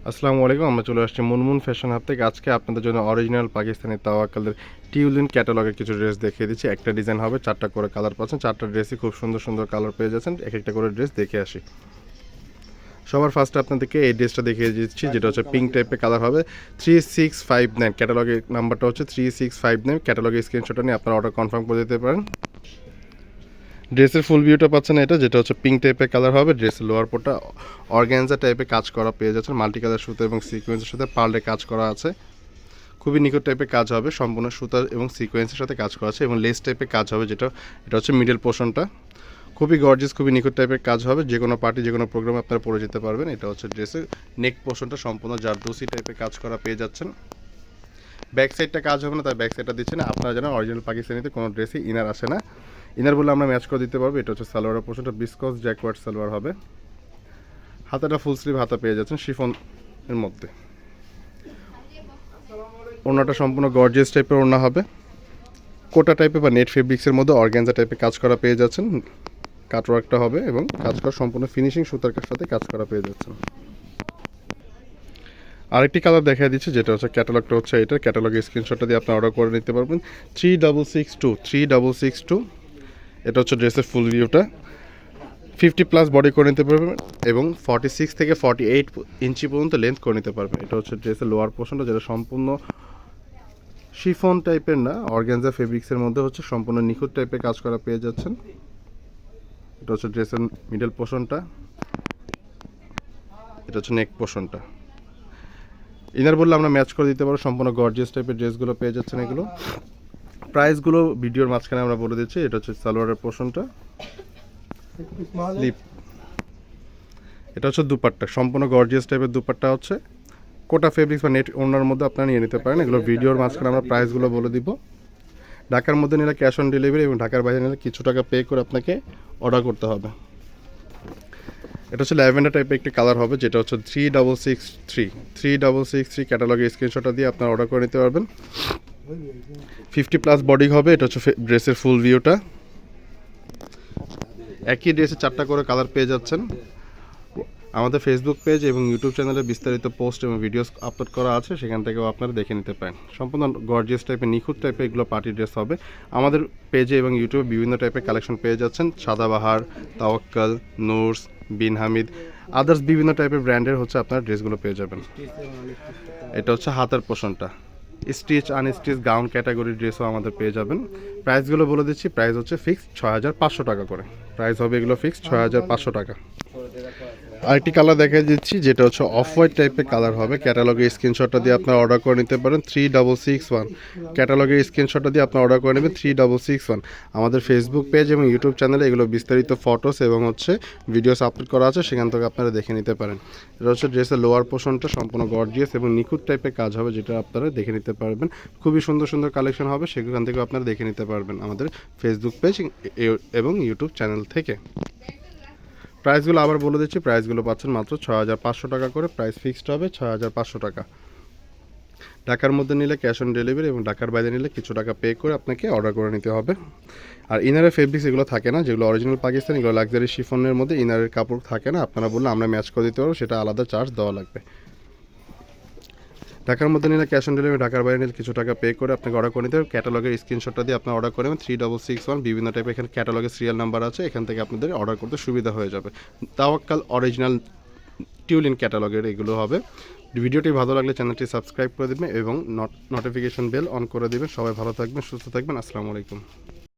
আসসালামু আলাইকুম। আমরা চলে আসছি মুনমুন ফ্যাশন হাব থেকে। আজকে আপনাদের জন্য অরিজিনাল পাকিস্তানি তাওয়াক্কালের টিউলিন ক্যাটালগের কিছু ড্রেস দেখিয়ে দিচ্ছি। একটা ডিজাইন হবে, 4টা করে কালার পাচ্ছেন। 4টা ড্রেসই খুব সুন্দর সুন্দর কালার পেয়ে যাচ্ছেন। এক একটা করে ড্রেস দেখে আসি। সবার ফার্স্টে আপনাদেরকে এই ড্রেসটা দেখিয়ে দিচ্ছি, যেটা হচ্ছে পিঙ্ক টাইপের কালার হবে। 3659 ক্যাটালগের নাম্বারটা হচ্ছে 3659। ক্যাটালগের স্ক্রিনশটটা নিয়ে আপনারা অর্ডার কনফার্ম করে দিতে পারেন। ড্রেসের ফুল ভিউটা পাচ্ছেন এটা, যেটা হচ্ছে পিঙ্ক টাইপের কালার হবে। ড্রেসের লোয়ার পোর্টটা অর্গানজা টাইপের কাজ করা পেয়ে যাচ্ছেন। মাল্টি কালার সুতো এবং সিকোয়েন্সের সাথে পার্লে কাজ করা আছে। খুবই নিখুঁত টাইপের কাজ হবে, সম্পূর্ণ সুতা এবং সিকোয়েন্সের সাথে কাজ করা আছে এবং লেস টাইপের কাজ হবে, এটা হচ্ছে মিডল পোর্শনটা। খুবই গর্জিয়াস, খুবই নিখুঁত টাইপের কাজ হবে। যে কোনো পার্টি, যে কোনো প্রোগ্রামে আপনারা পরে যেতে পারবেন। এটা হচ্ছে ড্রেসের নেক পোর্শনটা, সম্পূর্ণ জারদোসি টাইপের কাজ করা পেয়ে যাচ্ছেন। ব্যাক সাইডটা কাজ হবে না, তাই ব্যাক সাইডটা দিচ্ছে না। আপনারা জানেন অরিজিনাল পাকিস্তানিতে কোনো ড্রেসই ইনার আসে না। ইনার বলে আমরা ম্যাচ করে দিতে পারবো। এটা হচ্ছে সালোয়ারের পোর্শনটা, বিসকস জ্যাকওয়ার্ড সালোয়ার হবে। হাতাটা ফুল স্লিভ হাতা পেয়ে যাচ্ছেন শিফনের মধ্যে। ওড়নাটা সম্পূর্ণ গর্জিয়াস টাইপের ওড়না হবে। কোটা টাইপের বা নেট ফেব্রিক্সের মধ্যে অর্গানজা টাইপের কাজ করা পেয়ে যাচ্ছেন। কাটওয়ার্কটা হবে এবং কাজ করা সম্পূর্ণ ফিনিশিং সুতার সাথে কাজ করা পেয়ে যাচ্ছেন। আরেকটি কালার দেখা দিচ্ছে, যেটা হচ্ছে ক্যাটালগটা হচ্ছে এটা। ক্যাটালগের স্ক্রিনশটটা দিয়ে আপনি অর্ডার করে নিতে পারবেন। 3662 এটা হচ্ছে ড্রেসের ফুল ভিউটা। 50+ বডি করে নিতে পারবেন এবং 46 থেকে 48 ইঞ্চি পর্যন্ত লেন্থ করে নিতে পারবেন। এটা হচ্ছে ড্রেসের লোয়ার পোর্শনটা, যেটা সম্পূর্ণ শিফন টাইপের না, অর্গানজা ফেব্রিক্সের মধ্যে হচ্ছে সম্পূর্ণ নিখুঁত টাইপের কাজ করা পেয়ে যাচ্ছেন। এটা হচ্ছে ড্রেসের মিডল পোর্শনটা, এটা হচ্ছে নেক পোর্শনটা। ইনার বললে আমরা ম্যাচ করে দিতে পারবো। সম্পূর্ণ গর্জিয়াস টাইপের ড্রেসগুলো পেয়ে যাচ্ছেন। এগুলো প্রাইসগুলো ভিডিওর মাঝখানে আমরা বলে দিচ্ছি। এটা হচ্ছে সালোয়ারের পোর্শনটা, স্লিপ। এটা হচ্ছে দুপাট্টা, সম্পূর্ণ গর্জিয়াস টাইপের দুপাট্টা হচ্ছে। কোটা ফেব্রিক্স বা নেট ওনার মধ্যে আপনারা নিয়ে নিতে পারেন। এগুলো ভিডিওর মাঝখানে আমরা প্রাইসগুলো বলে দিব। ঢাকার মধ্যে নিলে ক্যাশ অন ডেলিভারি এবং ঢাকার বাইরে নিলে কিছু টাকা পে করে আপনাকে অর্ডার করতে হবে। এটা হচ্ছে ল্যাভেন্ডার টাইপের একটি কালার হবে, যেটা হচ্ছে 3663 ক্যাটালগের স্ক্রিনশটটা দিয়ে আপনারা অর্ডার করে নিতে পারবেন। 50+ বডি হবে। এটা হচ্ছে ড্রেসের ফুল ভিউটা। একই ড্রেসে 4টা করে কালার পেয়ে যাচ্ছেন। আমাদের ফেসবুক পেজ এবং ইউটিউব চ্যানেলে বিস্তারিত পোস্ট এবং ভিডিওস আপলোড করা আছে, সেখান থেকেও আপনারা দেখে নিতে পারেন। সম্পূর্ণ গর্জিয়াস টাইপের নিখুঁত টাইপের এগুলো পার্টি ড্রেস হবে। আমাদের পেজে এবং ইউটিউবে বিভিন্ন টাইপের কালেকশন পেয়ে যাচ্ছেন। সাদাবাহার, তাওয়াক্কাল, নুরস, বিন হামিদ, আদার্স বিভিন্ন টাইপের ব্র্যান্ডের হচ্ছে আপনারা ড্রেসগুলো পেয়ে যাবেন। এটা হচ্ছে হাতের পোর্শনটা। স্টিচ আনস্টিচ গাউন ক্যাটাগরির ড্রেসও আমাদের পেয়ে যাবেন। প্রাইসগুলো বলে দিচ্ছি। প্রাইস হচ্ছে ফিক্সড 6500 টাকা করে। প্রাইস হবে এগুলো ফিক্সড 6500 টাকা। আরেকটি কালার দেখা দিচ্ছি, যেটা হচ্ছে অফ হোয়াইট টাইপের কালার হবে। ক্যাটালগের স্ক্রিনশটটা দিয়ে আপনারা অর্ডার করে নিতে পারেন। 3661 ক্যাটালগের স্ক্রিনশটটা দিয়ে আপনারা অর্ডার করে নেবেন। 3661 আমাদের ফেসবুক পেজ এবং ইউটিউব চ্যানেলে এগুলো বিস্তারিত ফটোস এবং হচ্ছে ভিডিওস আপলোড করা আছে, সেখান থেকে আপনারা দেখে নিতে পারেন। এটা হচ্ছে ড্রেসের লোয়ার পোর্শনটা, সম্পূর্ণ গর্জিয়াস এবং নিখুঁত টাইপের কাজ হবে, যেটা আপনারা দেখে নিতে পারবেন। খুবই সুন্দর সুন্দর কালেকশন হবে, সেখান থেকে আপনারা দেখে নিতে পারবেন আমাদের ফেসবুক পেজ এবং ইউটিউব চ্যানেল থেকে। প্রাইসগুলো আবার বলে দিচ্ছি। প্রাইসগুলো পাচ্ছেন মাত্র 6500 টাকা করে। প্রাইস ফিক্সড হবে 6500 টাকা। ঢাকার মধ্যে নিলে ক্যাশ অন ডেলিভারি এবং ঢাকার বাইরে নিলে কিছু টাকা পে করে আপনাকে অর্ডার করে নিতে হবে। আর ইনারের ফেব্রিক্স এগুলো থাকে না, যেগুলো অরিজিনাল পাকিস্তানি, এগুলো লাক্সারি শিফনের মধ্যে ইনারের কাপড় থাকে না। আপনারা বললে আমরা ম্যাচ করে দিতে পারবো, সেটা আলাদা চার্জ দেওয়া লাগবে। ঢাকার মধ্যে নিলে ক্যাশ অন ডেলিভারি, ঢাকার বাইরে নিলে কিছু টাকা পে করে আপনাকে অর্ডার করে নিতে হবে। ক্যাটালগের স্ক্রিনশটটা দিয়ে আপনার অর্ডার করবেন। 3661 বিভিন্ন টাইপের এখানে ক্যাটালগের সিরিয়াল নাম্বার আছে, এখান থেকে আপনাদের অর্ডার করতে সুবিধা হয়ে যাবে। তাওয়াক্কাল অরিজিনাল টিউলিন ক্যাটালগের এগুলো হবে। ভিডিওটি ভালো লাগলে চ্যানেলটি সাবস্ক্রাইব করে দেবেন এবং নোটিফিকেশন বেল অন করে দেবেন। সবাই ভালো থাকবেন, সুস্থ থাকবেন। আসসালামু আলাইকুম।